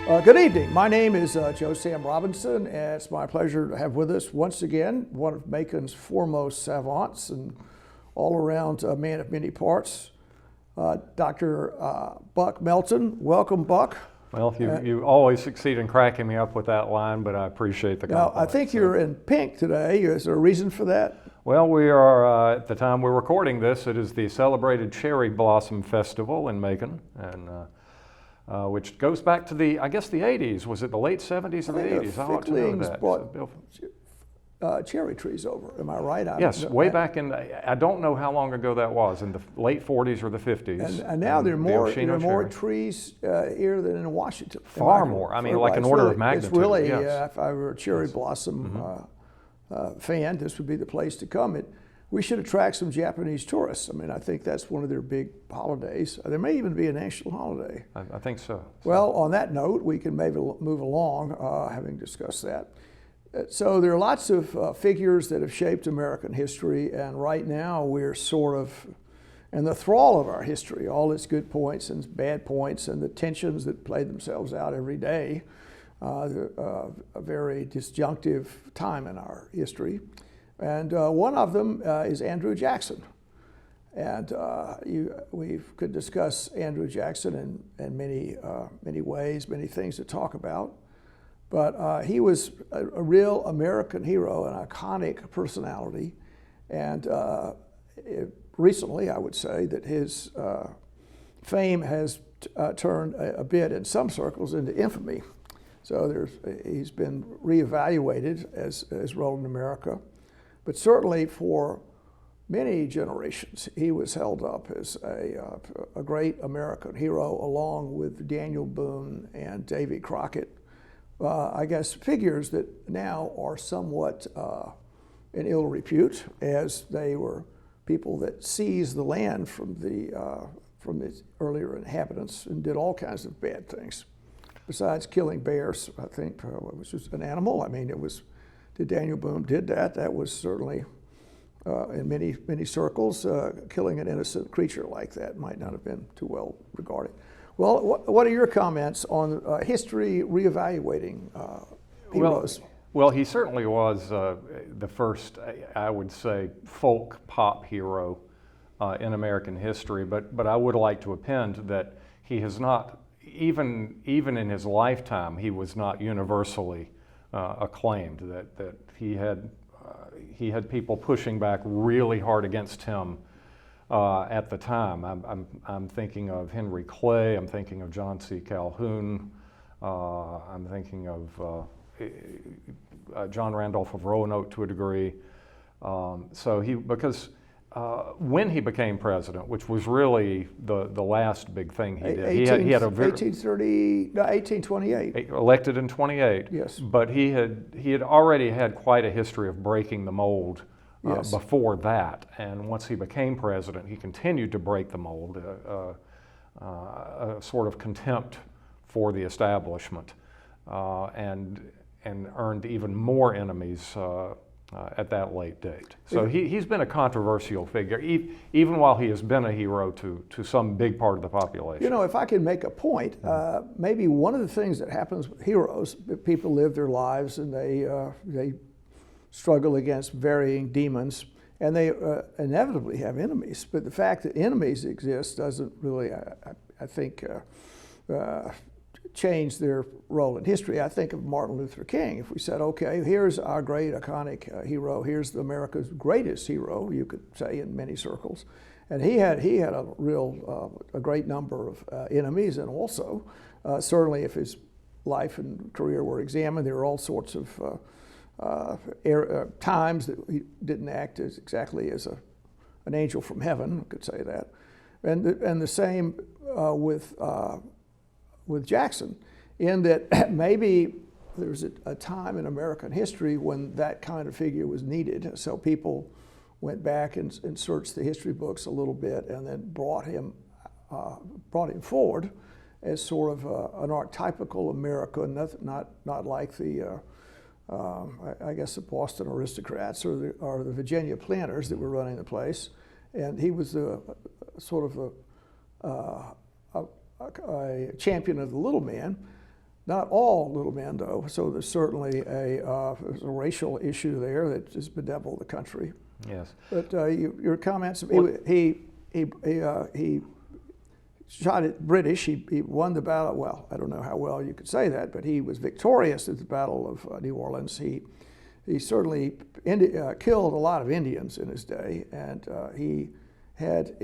Good evening. My name is Joe Sam Robinson, and it's my pleasure to have with us once again one of Macon's foremost savants and all-around man of many parts, Dr. Buck Melton. Welcome, Buck. Well, you always succeed in cracking me up with that line, but I appreciate the compliment. Now, I think you're in pink today. Is there a reason for that? Well, we are, at the time we're recording this, it is the celebrated Cherry Blossom Festival in Macon, and which goes back to the 80s. Was it the late 70s or the 80s? I ought to know that. Brought cherry trees over. Am I right? Yes, way back in, I don't know how long ago that was, in the late 40s or the 50s. And now there are more trees here than in Washington. Far more. I mean, like an order of magnitude. It's really, yes. If I were a cherry blossom fan, this would be the place to come. We should attract some Japanese tourists. I mean, I think that's one of their big holidays. There may even be a national holiday. I think so. Well, on that note, we can maybe move along, having discussed that. So there are lots of figures that have shaped American history, and right now we're sort of in the thrall of our history, all its good points and bad points and the tensions that play themselves out every day. A very disjunctive time in our history. And one of them is Andrew Jackson. And we could discuss Andrew Jackson in many ways, many things to talk about. But he was a real American hero, an iconic personality. And recently, I would say that his fame has turned a bit in some circles into infamy. So he's been reevaluated as his role in America. But certainly for many generations, he was held up as a great American hero, along with Daniel Boone and Davy Crockett. I guess figures that now are somewhat in ill repute, as they were people that seized the land from the earlier inhabitants and did all kinds of bad things. Besides killing bears, I think, which was an animal. I mean, Daniel Boone did that. That was certainly, in many circles, killing an innocent creature like that might not have been too well regarded. Well, what are your comments on history reevaluating heroes? Well, he certainly was the first, I would say, folk pop hero in American history. But I would like to append that he has not, even in his lifetime, he was not universally acclaimed. That he had people pushing back really hard against him at the time. I'm thinking of Henry Clay. I'm thinking of John C. Calhoun. I'm thinking of John Randolph of Roanoke to a degree. Because when he became president, which was really the last big thing he did. He had a 1828. Elected in 28. Yes. But he had already had quite a history of breaking the mold before that. And once he became president, he continued to break the mold, a sort of contempt for the establishment, and earned even more enemies at that late date. So he's been a controversial figure, even while he has been a hero to some big part of the population. You know, if I can make a point, maybe one of the things that happens with heroes, people live their lives and they struggle against varying demons, and they inevitably have enemies. But the fact that enemies exist doesn't really, I think, change their role in history. I think of Martin Luther King. If we said, okay, here's our great iconic hero, here's America's greatest hero, you could say in many circles, and he had a great number of enemies, and also certainly if his life and career were examined, there were all sorts of times that he didn't act exactly as an angel from heaven, I could say that, and the same with Jackson, in that maybe there's a time in American history when that kind of figure was needed. So people went back and searched the history books a little bit, and then brought him forward as sort of an archetypical American, not like the I guess the Boston aristocrats or the Virginia planters that were running the place, and he was sort of a champion of the little man. Not all little men, though. So there's certainly there's a racial issue there that has bedeviled the country. Yes. But your comments. Well, He shot at British. He won the battle. Well, I don't know how well you could say that, but he was victorious at the Battle of New Orleans. He certainly killed a lot of Indians in his day, and he had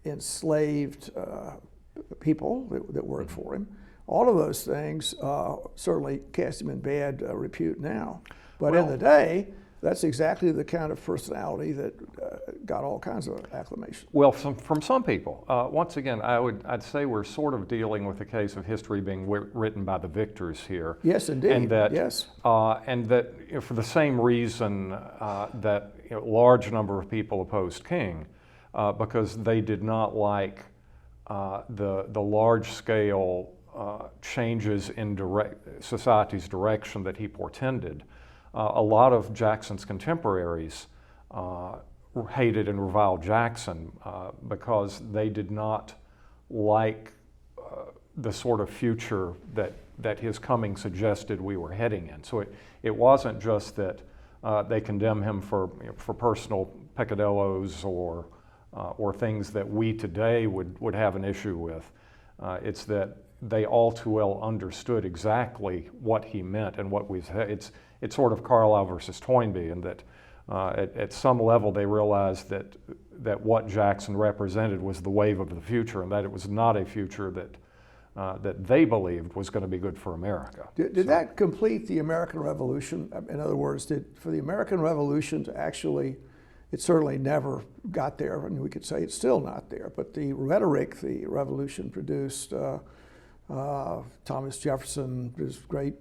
enslaved people that worked for him. All of those things certainly cast him in bad repute now. But in the day, that's exactly the kind of personality that got all kinds of acclamation. Well, from some people. Once again, I'd say we're sort of dealing with a case of history being written by the victors here. Yes, indeed. And that, yes. And that for the same reason that a large number of people opposed King, because they did not like the large-scale changes in society's direction that he portended. A lot of Jackson's contemporaries hated and reviled Jackson because they did not like the sort of future that his coming suggested we were heading in. So it wasn't just that they condemned him for personal peccadillos or things that we today would have an issue with. It's that they all too well understood exactly what he meant and what we said. It's sort of Carlyle versus Toynbee, in that at some level they realized that what Jackson represented was the wave of the future, and that it was not a future that they believed was going to be good for America. Did that complete the American Revolution? In other words, for the American Revolution to actually, it certainly never got there, and we could say it's still not there, but the rhetoric the Revolution produced, Thomas Jefferson, his great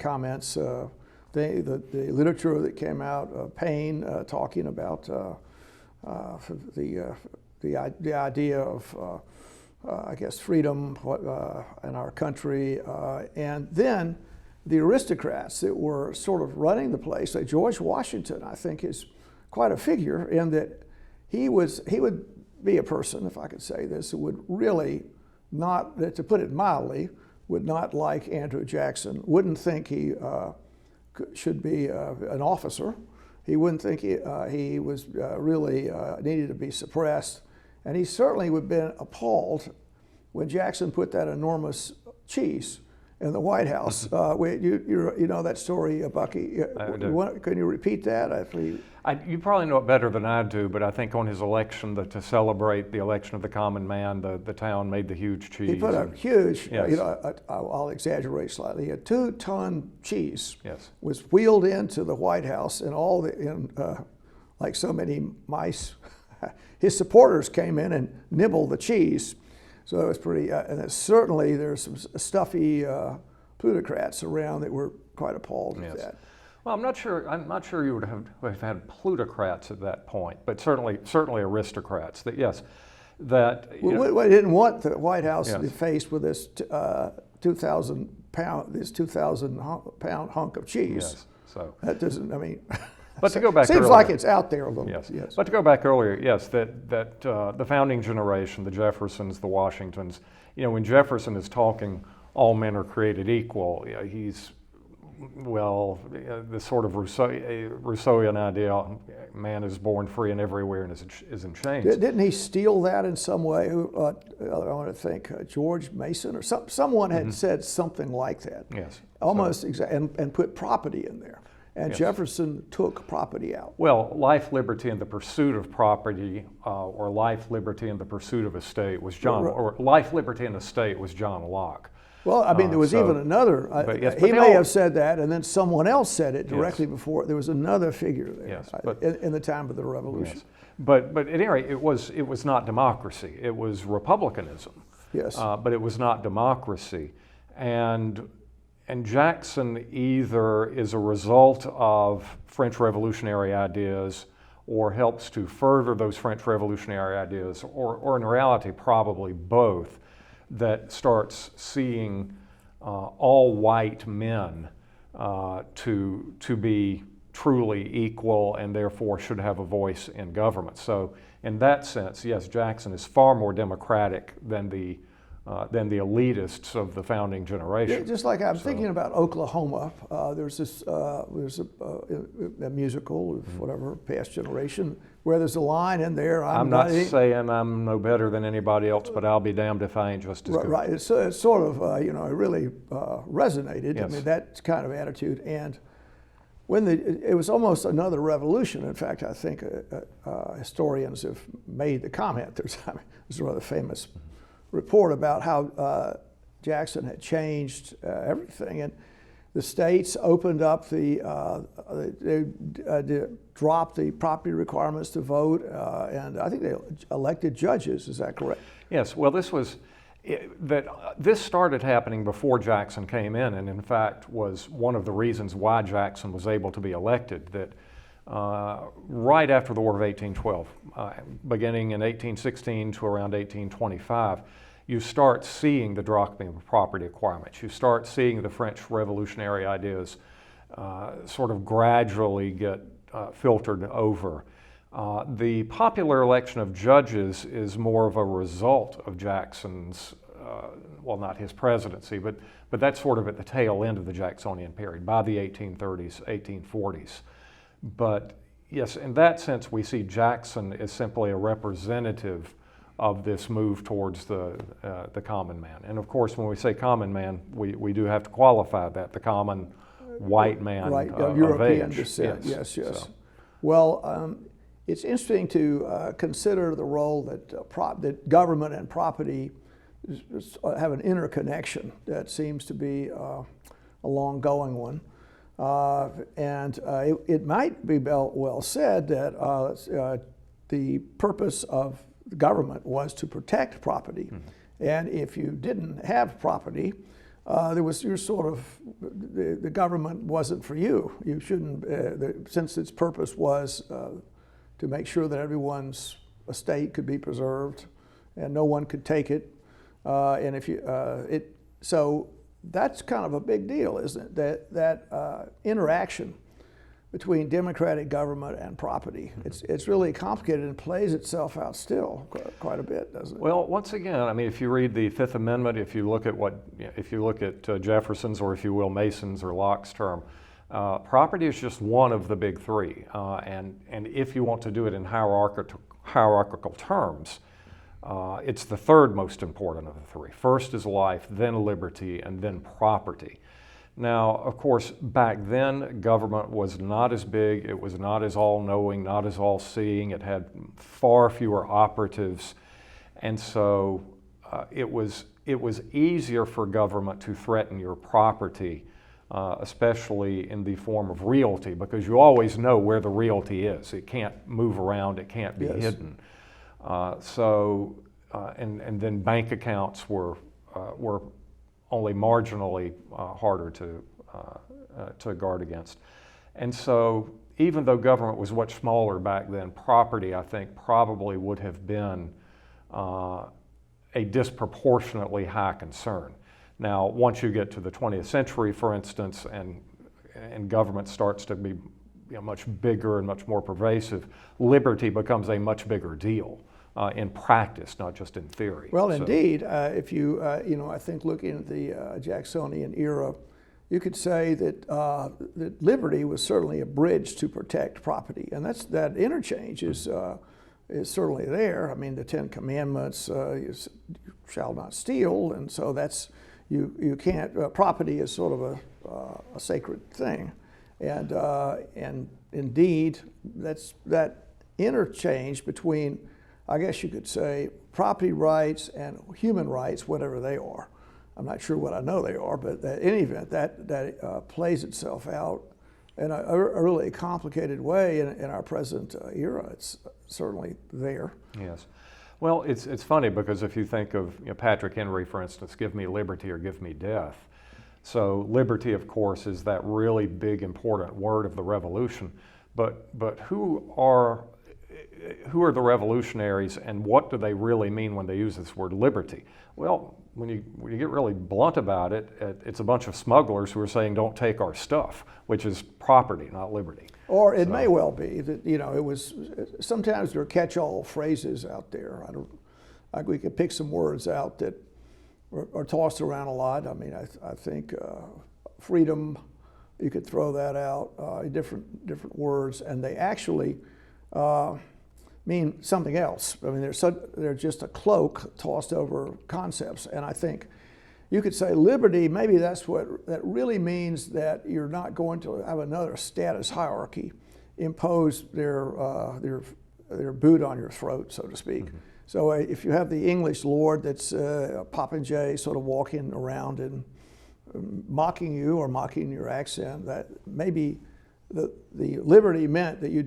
comments, the literature that came out, Paine talking about the idea of, I guess, freedom in our country, and then the aristocrats that were sort of running the place. Like George Washington, I think, is quite a figure in that he would be a person, if I could say this, who would really not, to put it mildly, would not like Andrew Jackson, wouldn't think he should be an officer. He wouldn't think he was really needed to be suppressed. And he certainly would have been appalled when Jackson put that enormous cheese in the White House. You know that story, Bucky? I do. Can you repeat that? You probably know it better than I do, but I think on his election, to celebrate the election of the common man, the town made the huge cheese. He put a huge, yes. I'll exaggerate slightly, a 2-ton cheese yes. was wheeled into the White House, and like so many mice, his supporters came in and nibbled the cheese. So it was pretty, and certainly there's some stuffy plutocrats around that were quite appalled at that. Well, I'm not sure you would have had plutocrats at that point, but certainly aristocrats. That yes, that. We didn't want the White House yes. to be faced with this 2,000 pound hunk of cheese. Yes. So that doesn't. I mean. But to go back seems earlier, like it's out there a little. Yes. Yes. But to go back earlier, yes, that the founding generation, the Jeffersons, the Washingtons, when Jefferson is talking, all men are created equal. He's the sort of Rousseauian idea, man is born free and everywhere and is in chains. Didn't he steal that in some way? I want to think George Mason or someone had said something like that. Yes. Almost and put property in there. And yes. Jefferson took property out. Well, life, liberty, and the pursuit of property, or life, liberty, and the pursuit of estate was or life, liberty, and estate was John Locke. Well, I mean, there was even another. He may have said that, and then someone else said it directly yes. before. There was another figure there yes, in the time of the Revolution. Yes. But at any rate, it was not democracy. It was republicanism. Yes. But it was not democracy, and Jackson either is a result of French Revolutionary ideas or helps to further those French Revolutionary ideas, or in reality probably both, that starts seeing all white men to be truly equal and therefore should have a voice in government. So in that sense, yes, Jackson is far more democratic than the than the elitists of the founding generation. Just like I'm thinking about Oklahoma, there's a musical of whatever past generation where there's a line in there. I'm not saying I'm no better than anybody else, but I'll be damned if I ain't just as good. Right. It's sort of it really resonated. Yes. I mean, that kind of attitude. And when it was almost another revolution. In fact, I think historians have made the comment. There's a rather famous report about how Jackson had changed everything, and the states opened up they dropped the property requirements to vote, and I think they elected judges. Is that correct? Yes. Well, this started happening before Jackson came in, and in fact was one of the reasons why Jackson was able to be elected. That right after the War of 1812, beginning in 1816 to around 1825, you start seeing the dropping of property requirements. You start seeing the French revolutionary ideas sort of gradually get filtered over. The popular election of judges is more of a result of Jackson's, well, not his presidency, but that's sort of at the tail end of the Jacksonian period, by the 1830s, 1840s. But yes, in that sense, we see Jackson as simply a representative of this move towards the common man. And of course, when we say common man, we do have to qualify that, the common white man of European age. descent. Yes. So. Well, it's interesting to consider the role that government and property have an interconnection that seems to be a long-going one. And it might be well said that the purpose of the government was to protect property. Mm-hmm. And if you didn't have property, the government wasn't for you. You shouldn't, since its purpose was to make sure that everyone's estate could be preserved and no one could take it. So that's kind of a big deal, isn't it? That interaction between democratic government and property. It's really complicated and plays itself out still quite a bit, doesn't it? Well, once again, I mean, if you read the Fifth Amendment, if you look at Jefferson's, or if you will, Mason's or Locke's term, property is just one of the big three. And if you want to do it in hierarchical terms, it's the third most important of the three. First is life, then liberty, and then property. Now, of course, back then, government was not as big, it was not as all-knowing, not as all-seeing, it had far fewer operatives, and so it was easier for government to threaten your property, especially in the form of realty, because you always know where the realty is. It can't move around, it can't be hidden. And then bank accounts were only marginally harder to guard against. And so even though government was much smaller back then, property, I think, probably would have been a disproportionately high concern. Now, once you get to the 20th century, for instance, and government starts to be much bigger and much more pervasive, liberty becomes a much bigger deal. In practice, not just in theory. Well, indeed, if you, I think looking at the Jacksonian era, you could say that liberty was certainly a bridge to protect property, and that interchange is certainly there. I mean, the Ten Commandments, you shall not steal, and so that's you can't. Property is sort of a sacred thing, and indeed, that interchange between, I guess you could say, property rights and human rights, whatever they are. I'm not sure what I know they are, but in any event, that plays itself out in a really complicated way in our present era. It's certainly there. Yes. Well, it's funny because if you think of Patrick Henry, for instance, give me liberty or give me death. So liberty, of course, is that really big, important word of the Revolution. But who are the revolutionaries, and what do they really mean when they use this word liberty? Well, when you get really blunt about it, it's a bunch of smugglers who are saying don't take our stuff, which is property, not liberty. Or it may well be that it was. Sometimes there are catch-all phrases out there. We could pick some words out that are tossed around a lot. I mean, I think freedom, you could throw that out, different words, and they actually mean something else. I mean, they're just a cloak tossed over concepts. And I think you could say liberty, maybe that really means that you're not going to have another status hierarchy impose their boot on your throat, so to speak. Mm-hmm. So if you have the English lord that's a popinjay sort of walking around and mocking you or mocking your accent, that maybe the liberty meant that you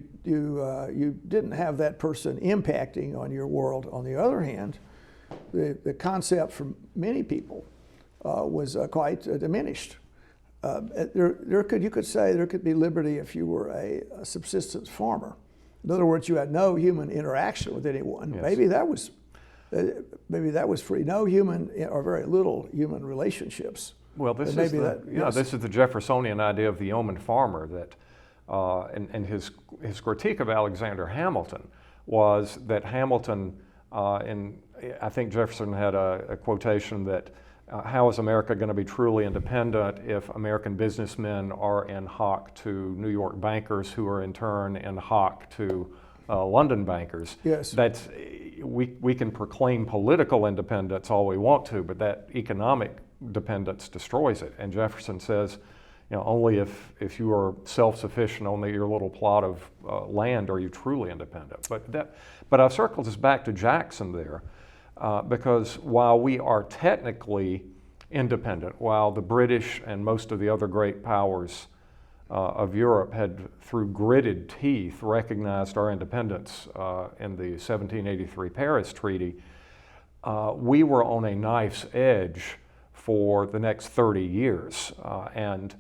didn't have that person impacting on your world. On the other hand, the concept for many people was quite diminished. You could say there could be liberty if you were a subsistence farmer. In other words, you had no human interaction with anyone. Yes. Maybe that was free. No human or very little human relationships. Well, this is the Jeffersonian idea of the yeoman farmer that, and his critique of Alexander Hamilton was that Hamilton, and I think Jefferson had a quotation that how is America going to be truly independent if American businessmen are in hock to New York bankers who are in turn in hock to London bankers? Yes. We can proclaim political independence all we want to, but that economic dependence destroys it. And Jefferson says, only if you are self-sufficient on your little plot of land are you truly independent. But I've circled this back to Jackson there. Because while we are technically independent, while the British and most of the other great powers of Europe had, through gritted teeth, recognized our independence in the 1783 Paris Treaty, we were on a knife's edge for the next 30 years. And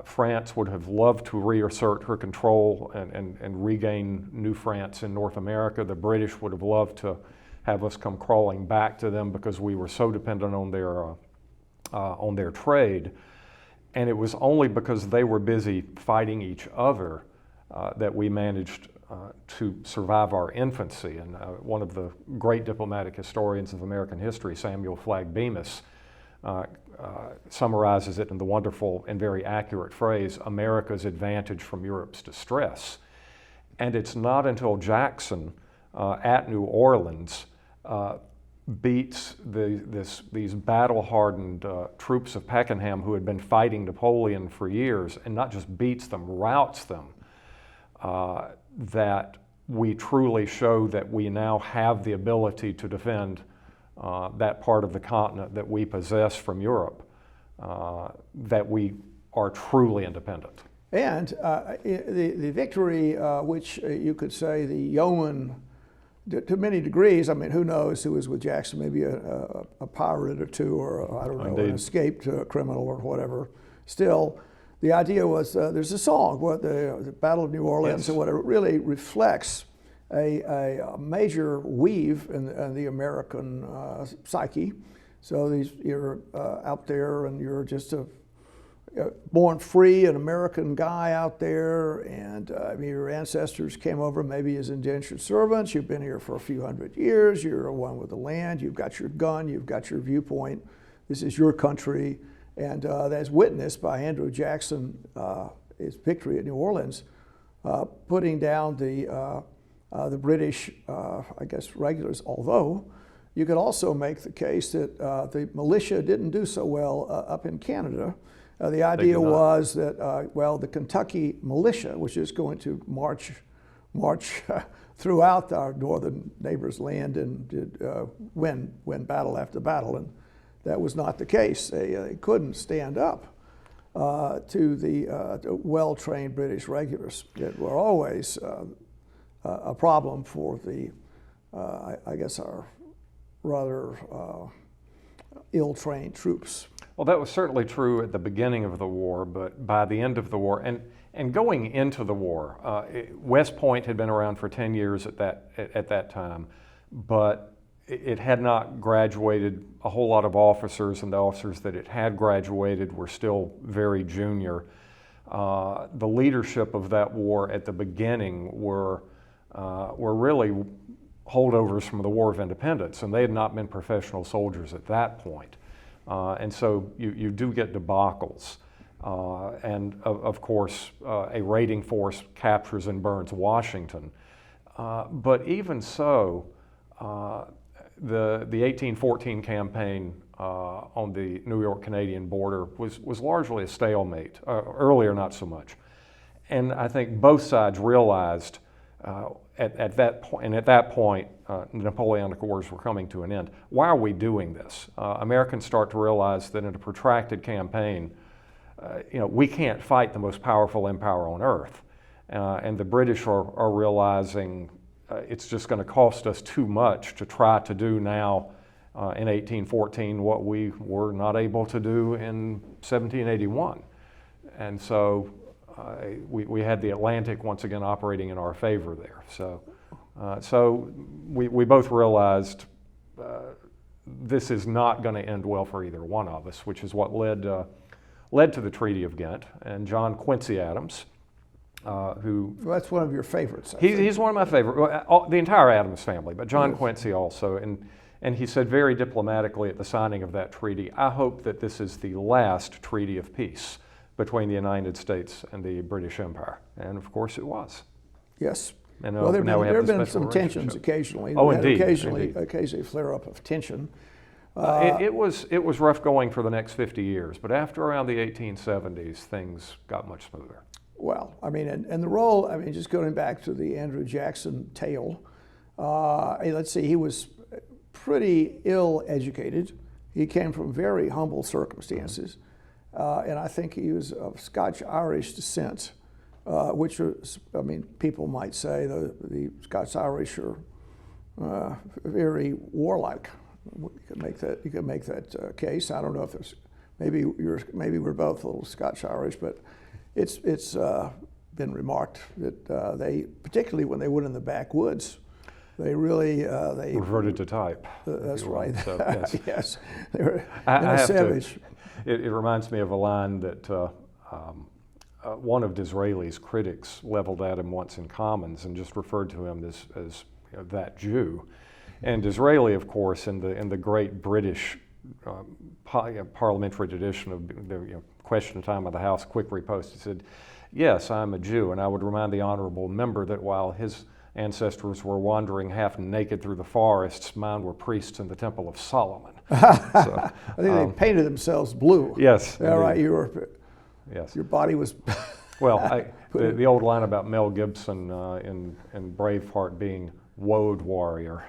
France would have loved to reassert her control and regain New France in North America. The British would have loved to have us come crawling back to them because we were so dependent on their trade. And it was only because they were busy fighting each other that we managed to survive our infancy. And one of the great diplomatic historians of American history, Samuel Flagg Bemis, summarizes it in the wonderful and very accurate phrase, America's advantage from Europe's distress. And it's not until Jackson at New Orleans beats these battle-hardened troops of Pakenham who had been fighting Napoleon for years, and not just beats them, routs them, that we truly show that we now have the ability to defend that part of the continent that we possess from Europe, that we are truly independent. And the victory, which you could say the yeoman, to many degrees, I mean, who knows who was with Jackson, maybe a pirate or two, or I don't know, Indeed. An escaped criminal or whatever. Still, the idea was there's a song, the Battle of New Orleans, yes. or whatever, really reflects a major weave in the American psyche. So you're out there and you're just a born free, an American guy out there, and your ancestors came over maybe as indentured servants. You've been here for a few hundred years. You're one with the land. You've got your gun. You've got your viewpoint. This is your country, and that's witnessed by Andrew Jackson, his victory at New Orleans, putting down the British, regulars. Although you could also make the case that the militia didn't do so well up in Canada. The idea was that, the Kentucky militia, which is going to march throughout our northern neighbor's land and did win battle after battle, and that was not the case. They couldn't stand up to the well-trained British regulars that were always a problem for our rather ill-trained troops. Well, that was certainly true at the beginning of the war, but by the end of the war, and going into the war, West Point had been around for 10 years at that time, but it had not graduated a whole lot of officers, and the officers that it had graduated were still very junior. The leadership of that war at the beginning were really holdovers from the War of Independence, and they had not been professional soldiers at that point. And so you do get debacles. And of course, a raiding force captures and burns Washington. But even so, the 1814 campaign on the New York-Canadian border was largely a stalemate. Earlier, not so much. And I think both sides realized at that point, and at that point, the Napoleonic Wars were coming to an end. Why are we doing this? Americans start to realize that in a protracted campaign, we can't fight the most powerful empire on earth. And the British are realizing it's just going to cost us too much to try to do now in 1814 what we were not able to do in 1781. And so we had the Atlantic once again operating in our favor there. So we both realized this is not going to end well for either one of us, which is what led to the Treaty of Ghent. And John Quincy Adams, who... Well, that's one of your favorites. He's one of my favorite, the entire Adams family, but John Quincy also. And he said very diplomatically at the signing of that treaty, I hope that this is the last treaty of peace between the United States and the British Empire. And of course it was. Yes. And well, there have been some tensions relationship. occasionally. Oh, indeed. Occasionally flare up of tension. It was rough going for the next 50 years, but after around the 1870s, things got much smoother. Well, I mean, and the role, I mean, just going back to the Andrew Jackson tale, let's see, he was pretty ill-educated. He came from very humble circumstances, and I think he was of Scotch-Irish descent, which was, I mean, people might say the Scots-Irish are very warlike. You could make that case. I don't know if there's maybe we're both a little Scotch-Irish, but it's been remarked that they, particularly when they went in the backwoods, they really they reverted to type. That's right. So, yes. Yes, they were savage. It reminds me of a line that one of Disraeli's critics leveled at him once in Commons and just referred to him as that Jew. And Disraeli, of course, in the great British parliamentary tradition of the Question of Time of the House, quick repost, he said, "Yes, I'm a Jew, and I would remind the honorable member that while his ancestors were wandering half naked through the forests, mine were priests in the Temple of Solomon." So, I think they painted themselves blue. Yes. All right, yes. Your body was. Well, the old line about Mel Gibson in Braveheart being "woad warrior."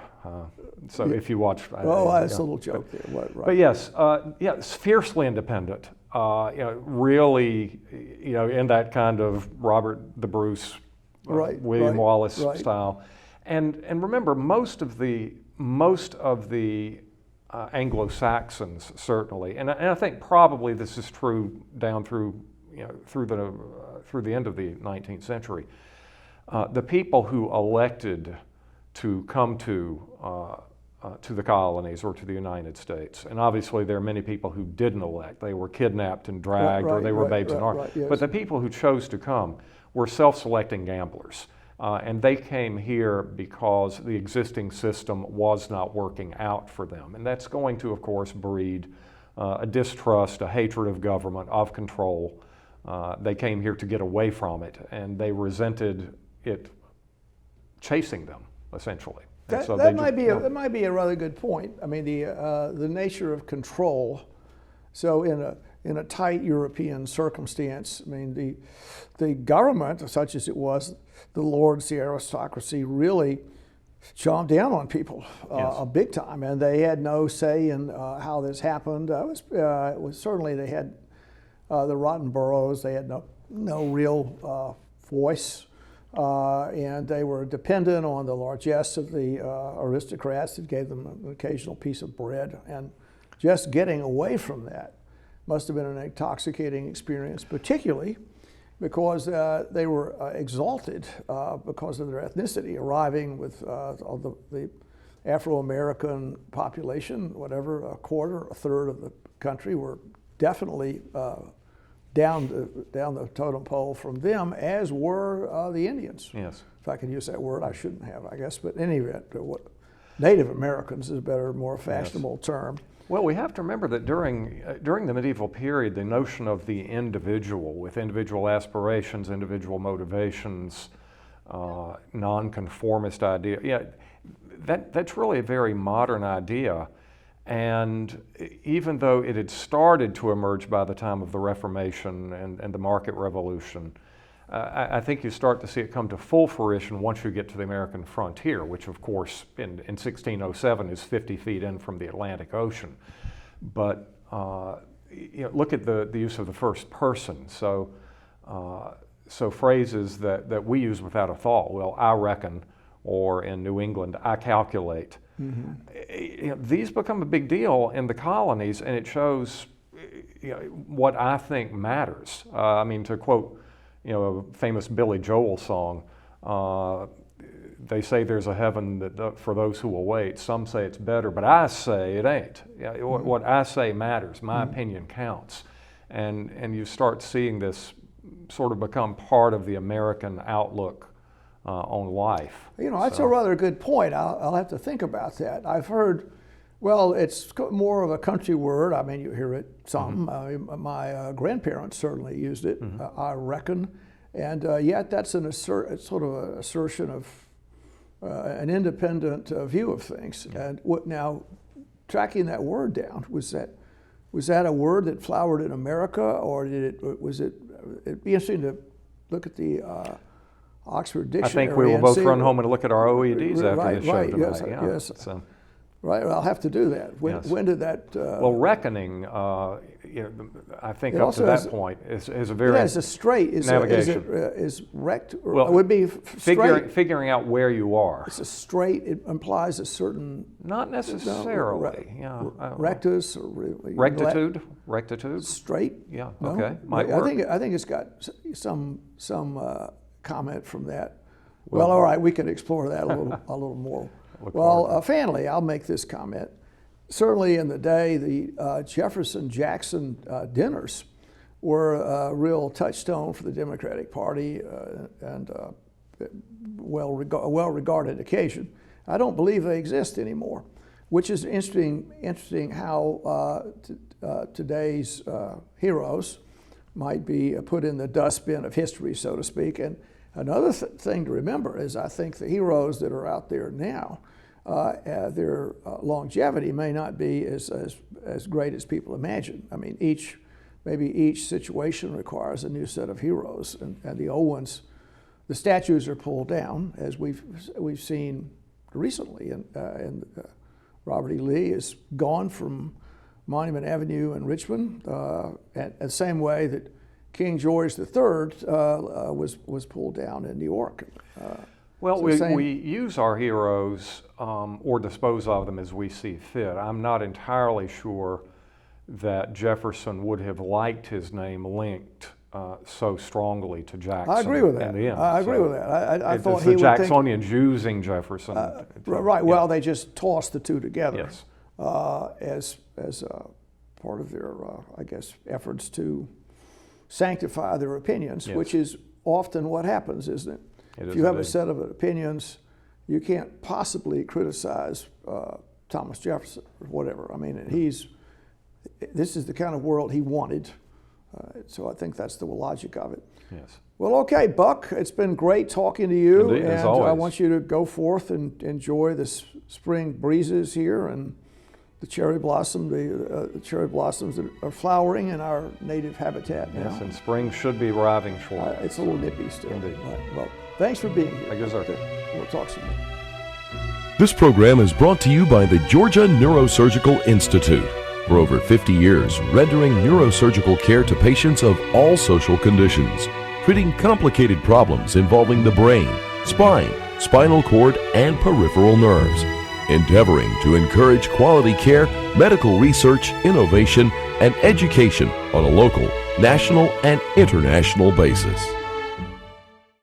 So if you watch, that's a little joke there. Right. But yes, it's fiercely independent. Really, in that kind of Robert the Bruce, William Wallace style. And remember, most of the Anglo-Saxons certainly, and I think probably this is true down through the end of the 19th century. The people who elected to come to the colonies or to the United States, and obviously there are many people who didn't elect. They were kidnapped and dragged, or they were babes in arms. Yes. But the people who chose to come were self-selecting gamblers. And they came here because the existing system was not working out for them. And that's going to, of course, breed a distrust, a hatred of government, of control. They came here to get away from it, and they resented it chasing them, essentially. That might be a rather good point. I mean, the nature of control. So in a tight European circumstance, I mean, the government, such as it was, the lords, the aristocracy, really chomped down on people big time, and they had no say in how this happened. It was certainly they had the rotten boroughs. They had no real voice. And they were dependent on the largesse of the aristocrats that gave them an occasional piece of bread. And just getting away from that must have been an intoxicating experience, particularly because they were exalted because of their ethnicity, arriving with the Afro-American population, whatever, a third of the country were definitely down the totem pole from them, as were the Indians. Yes. If I could use that word, I shouldn't have, I guess. But in any event, Native Americans is a better, more fashionable term. Well, we have to remember that during the medieval period, the notion of the individual with individual aspirations, individual motivations, nonconformist idea, that's really a very modern idea. And even though it had started to emerge by the time of the Reformation and the market revolution, I think you start to see it come to full fruition once you get to the American frontier, which of course in 1607 is 50 feet in from the Atlantic Ocean. But look at the use of the first person. So phrases that we use without a thought, well, I reckon, or in New England, I calculate. Mm-hmm. These become a big deal in the colonies, and it shows what I think matters. I mean, to quote a famous Billy Joel song, they say there's a heaven for those who will wait. Some say it's better, but I say it ain't. Mm-hmm. What I say matters. My mm-hmm. opinion counts. And you start seeing this sort of become part of the American outlook on life. That's a rather good point. I'll have to think about that. I've heard, well, it's more of a country word. I mean, you hear it some. Mm-hmm. My grandparents certainly used it, mm-hmm. I reckon. And yet that's it's sort of an assertion of an independent view of things. Mm-hmm. And now, tracking that word down, was that a word that flowered in America, or it'd be interesting to look at the Oxford Dictionary. I think we will both run home and look at our OEDs after the show tonight. Yes. So. Right, well, I'll have to do that. When did that? Well, reckoning, I think up to that point is a very it's a straight navigation. Is rect? Well, it would be straight. Figuring out where you are. It's a straight. It implies a certain. Not necessarily. Rectus or rectitude. Straight. Yeah. No? Okay. Might work. I think it's got some comment from that. Well, all right, we can explore that a little more. Well, finally, I'll make this comment. Certainly in the day, the Jefferson-Jackson dinners were a real touchstone for the Democratic Party and a well-regarded occasion. I don't believe they exist anymore, which is interesting how today's heroes might be put in the dustbin of history, so to speak. And another thing to remember is I think the heroes that are out there now, their longevity may not be as great as people imagine. I mean, maybe each situation requires a new set of heroes, and the old ones, the statues are pulled down, as we've seen recently, and Robert E. Lee is gone from Monument Avenue in Richmond, and the same way that King George III was pulled down in New York. Well, we use our heroes or dispose of them as we see fit. I'm not entirely sure that Jefferson would have liked his name linked so strongly to Jackson. I agree with that. I agree with that. I thought he would think... the Jacksonians using Jefferson. Right, well, they just tossed the two together. Yes. As part of their, I guess, efforts to sanctify their opinions, yes. which is often what happens, isn't it? If you have a set of opinions, you can't possibly criticize Thomas Jefferson or whatever. I mean, this is the kind of world he wanted. So I think that's the logic of it. Yes. Well, okay, Buck, it's been great talking to you. Indeed, and as always. I want you to go forth and enjoy the spring breezes here and the cherry blossoms that are flowering in our native habitat now. Yes, and spring should be arriving shortly. It's a little nippy still. Indeed. Right. Well, thanks for being here. Thank you, sir. We'll talk soon. This program is brought to you by the Georgia Neurosurgical Institute. For over 50 years, rendering neurosurgical care to patients of all social conditions, treating complicated problems involving the brain, spine, spinal cord, and peripheral nerves. Endeavoring to encourage quality care, medical research, innovation, and education on a local, national, and international basis.